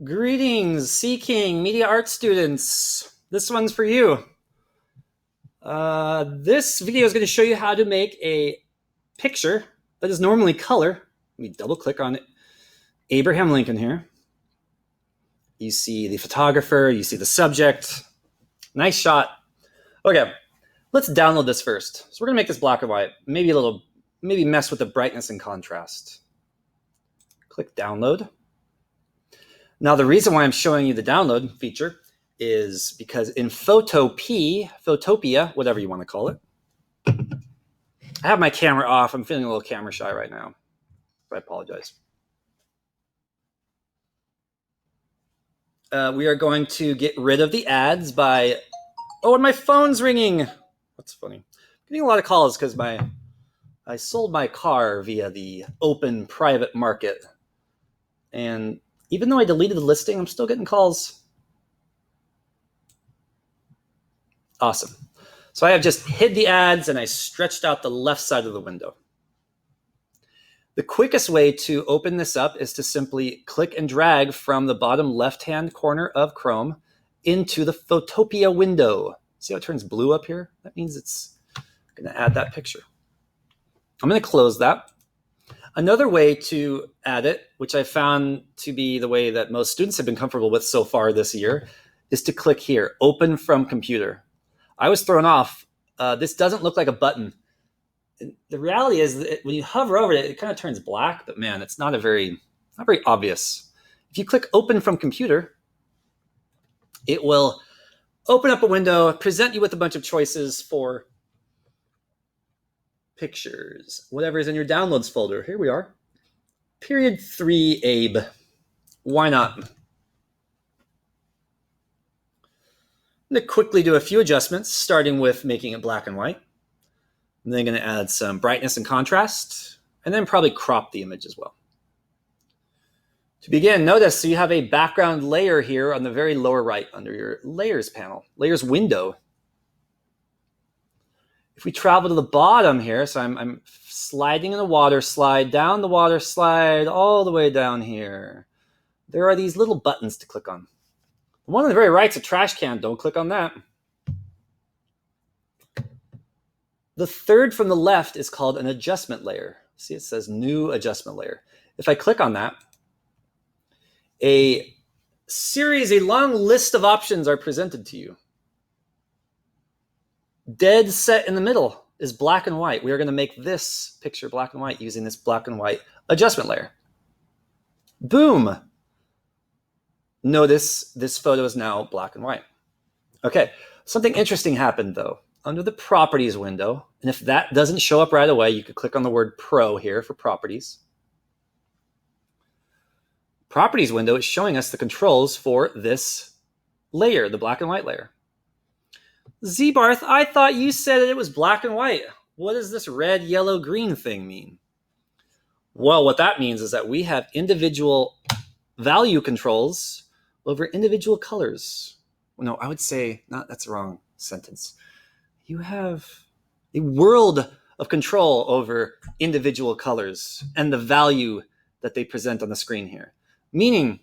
Greetings, Seeking Media Art students. This one's for you. This video is going to show you how to make a picture that is normally color. Let me double click on it. Abraham Lincoln here. You see the photographer, you see the subject. Nice shot. Okay, let's download this first. So we're going to make this black and white. Maybe mess with the brightness and contrast. Click download. Now, the reason why I'm showing you the download feature is because in Photopia, whatever you want to call it, I have my camera off. I'm feeling a little camera shy right now. So I apologize. We are going to get rid of the ads by... Oh, and my phone's ringing. That's funny. I'm getting a lot of calls because I sold my car via the open private market. And even though I deleted the listing, I'm still getting calls. Awesome. So I have just hid the ads and I stretched out the left side of the window. The quickest way to open this up is to simply click and drag from the bottom left-hand corner of Chrome into the Photopia window. See how it turns blue up here? That means it's going to add that picture. I'm going to close that. Another way to add it, which I found to be the way that most students have been comfortable with so far this year, is to click here, Open from Computer. I was thrown off. This doesn't look like a button. The reality is that when you hover over it, it kind of turns black, but man, it's not very obvious. If you click Open from Computer, it will open up a window, present you with a bunch of choices for pictures, whatever is in your downloads folder. Here we are. Period 3 Abe. Why not? I'm going to quickly do a few adjustments, starting with making it black and white. I'm then going to add some brightness and contrast, and then probably crop the image as well. To begin, notice so you have a background layer here on the very lower right under your layers panel, layers window. If we travel to the bottom here, so I'm sliding in the water slide, down the water slide, all the way down here. There are these little buttons to click on. The one on the very right's a trash can. Don't click on that. The third from the left is called an adjustment layer. See, it says new adjustment layer. If I click on that, a long list of options are presented to you. Dead set in the middle is black and white. We are going to make this picture black and white using this black and white adjustment layer. Boom. Notice this photo is now black and white. Okay, something interesting happened though. Under the properties window, and if that doesn't show up right away, you could click on the word Pro here for properties. Properties window is showing us the controls for this layer, the black and white layer. Zbarth, I thought you said it was black and white. What does this red, yellow, green thing mean? Well, what that means is that we have individual value controls over individual colors. No, I would say, that's the wrong sentence. You have a world of control over individual colors and the value that they present on the screen here. Meaning,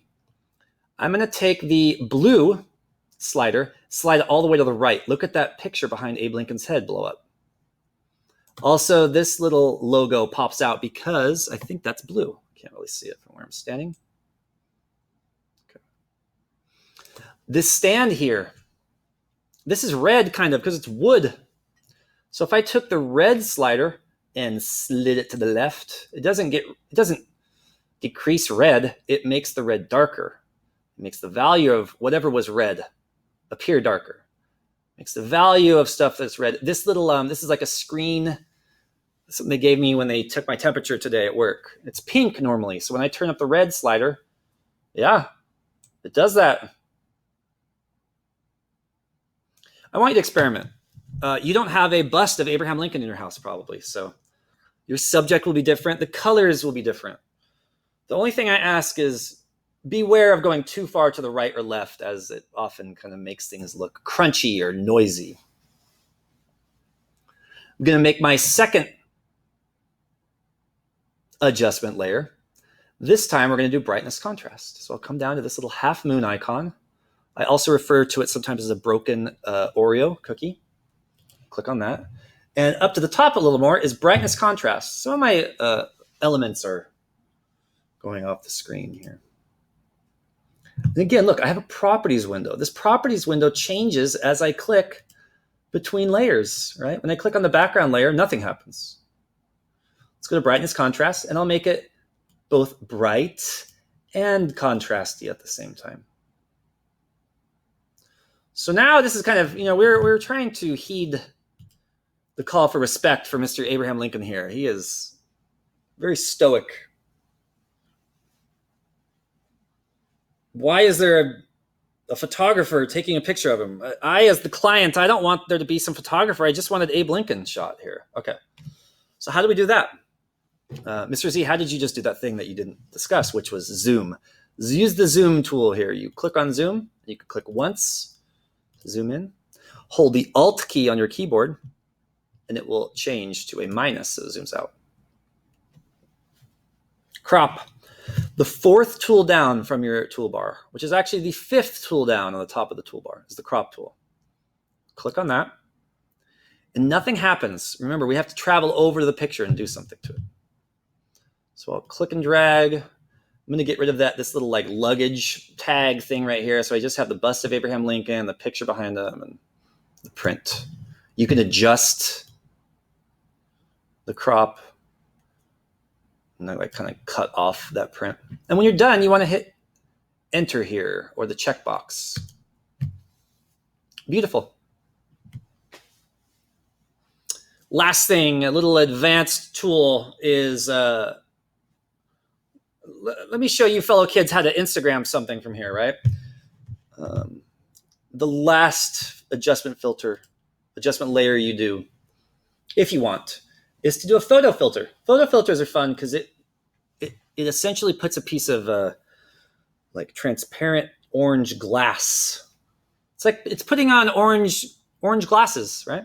I'm going to take the blue slider, slide it all the way to the right. Look at that picture behind Abe Lincoln's head blow up. Also, this little logo pops out because I think that's blue. Can't really see it from where I'm standing. Okay. This stand here, this is red kind of because it's wood. So if I took the red slider and slid it to the left, it doesn't decrease red. It makes the red darker. It makes the value of whatever was red appear darker. Makes the value of stuff that's red. This little, this is like a screen, something they gave me when they took my temperature today at work. It's pink normally. So when I turn up the red slider, yeah, it does that. I want you to experiment. You don't have a bust of Abraham Lincoln in your house probably. So your subject will be different. The colors will be different. The only thing I ask is beware of going too far to the right or left, as it often kind of makes things look crunchy or noisy. I'm going to make my second adjustment layer. This time we're going to do brightness contrast. So I'll come down to this little half moon icon. I also refer to it sometimes as a broken Oreo cookie. Click on that. And up to the top a little more is brightness contrast. Some of my elements are going off the screen here. And again, look, I have a properties window. This properties window changes as I click between layers, right? When I click on the background layer, nothing happens. Let's go to brightness contrast, and I'll make it both bright and contrasty at the same time. So now this is kind of, we're trying to heed the call for respect for Mr. Abraham Lincoln here. He is very stoic. Why is there a photographer taking a picture of him? I, as the client, I don't want there to be some photographer. I just wanted Abe Lincoln shot here. Okay. So how do we do that? Mr. Z, how did you just do that thing that you didn't discuss, which was zoom? Use the zoom tool here. You click on zoom. You can click once to zoom in. Hold the Alt key on your keyboard, and it will change to a minus, so it zooms out. Crop. The fourth tool down from your toolbar, which is actually the fifth tool down on the top of the toolbar, is the crop tool. Click on that, and nothing happens. Remember, we have to travel over the picture and do something to it. So I'll click and drag. I'm going to get rid of this little like luggage tag thing right here. So I just have the bust of Abraham Lincoln, the picture behind him, and the print. You can adjust the crop, and I kind of cut off that print. And when you're done, you want to hit enter here or the checkbox. Beautiful. Last thing, a little advanced tool is, let me show you fellow kids how to Instagram something from here, right? The last adjustment layer you do, if you want, is to do a photo filter. Photo filters are fun because it essentially puts a piece of like transparent orange glass. It's like it's putting on orange glasses, right?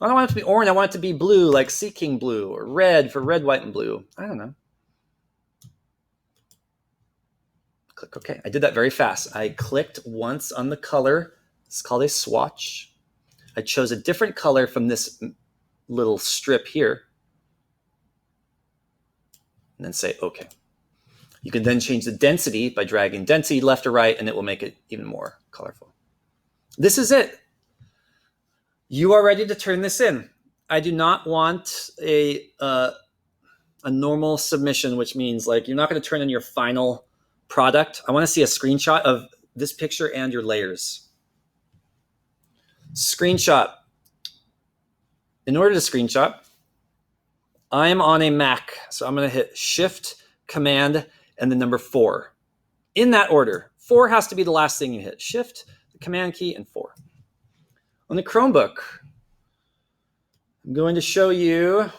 I don't want it to be orange. I want it to be blue, like Sea King blue, or red for red, white, and blue. I don't know. Click OK. I did that very fast. I clicked once on the color. It's called a swatch. I chose a different color from this little strip here. And then say OK. You can then change the density by dragging density left or right, and it will make it even more colorful. This is it. You are ready to turn this in. I do not want a normal submission, which means like you're not going to turn in your final product. I want to see a screenshot of this picture and your layers. Screenshot. In order to screenshot, I'm on a Mac, so I'm going to hit Shift, Command, and the number 4. In that order. 4 has to be the last thing you hit. Shift, the Command key, and 4. On the Chromebook, I'm going to show you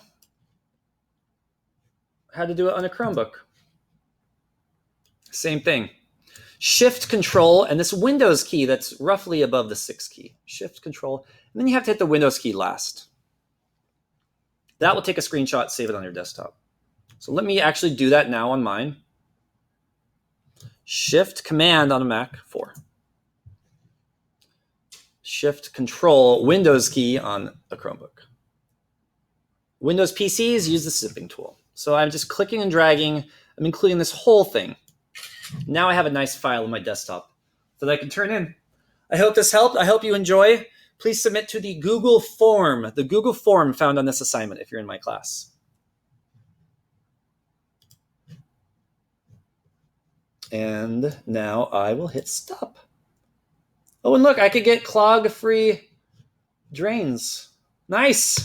how to do it on a Chromebook. Same thing. Shift, Control, and this Windows key that's roughly above the 6 key. Shift, Control, and then you have to hit the Windows key last. That will take a screenshot, save it on your desktop. So let me actually do that now on mine. Shift, Command on a Mac, 4. Shift, Control, Windows key on a Chromebook. Windows PCs use the zipping tool. So I'm just clicking and dragging. I'm including this whole thing. Now I have a nice file on my desktop that I can turn in. I hope this helped. I hope you enjoy. Please submit to the Google form found on this assignment if you're in my class. And now I will hit stop. Oh, and look, I could get clog-free drains. Nice.